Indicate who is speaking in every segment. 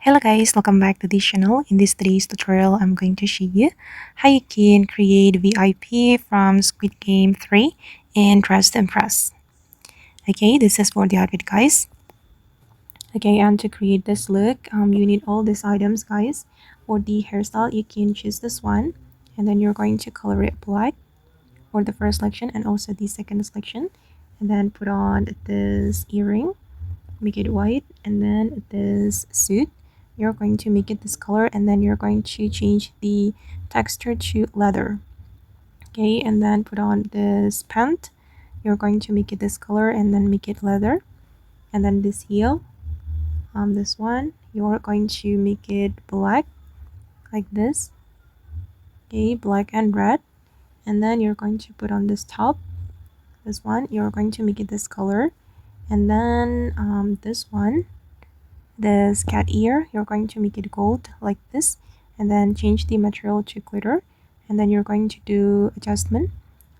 Speaker 1: Hello guys, welcome back to this channel. In this today's tutorial, I'm going to show you how you can create VIP from Squid Game 3 and Dress to Impress. Okay, this is for the outfit guys. Okay, and to create this look, you need all these items guys. For the hairstyle, you can choose this one and then you're going to color it black for the first selection and also the second selection. And then put on this earring, make it white, and then this suit you're going to make it this color and then you're going to change the texture to leather. Okay, and then put on this pant, you're going to make it this color and then make it leather. And then this heel, this one you're going to make it black like this. Okay, black and red. And then you're going to put on this top, this one you're going to make it this color. And then this one, this cat ear, you're going to make it gold like this and then change the material to glitter. And then you're going to do adjustment,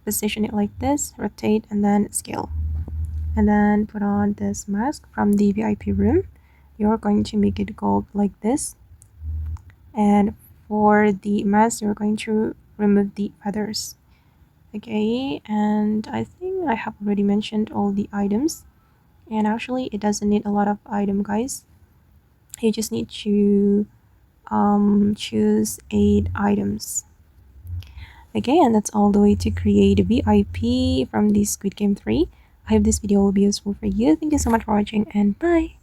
Speaker 1: position it like this, rotate, and then scale. And then put on this mask from the VIP room, you're going to make it gold like this. And for the mask, you're going to remove the feathers. Okay, and I think I have already mentioned all the items, and actually it doesn't need a lot of item guys. You just need to choose 8 items. Okay, and that's all the way to create a VIP from the Squid Game 3. I hope this video will be useful for you. Thank you so much for watching and bye.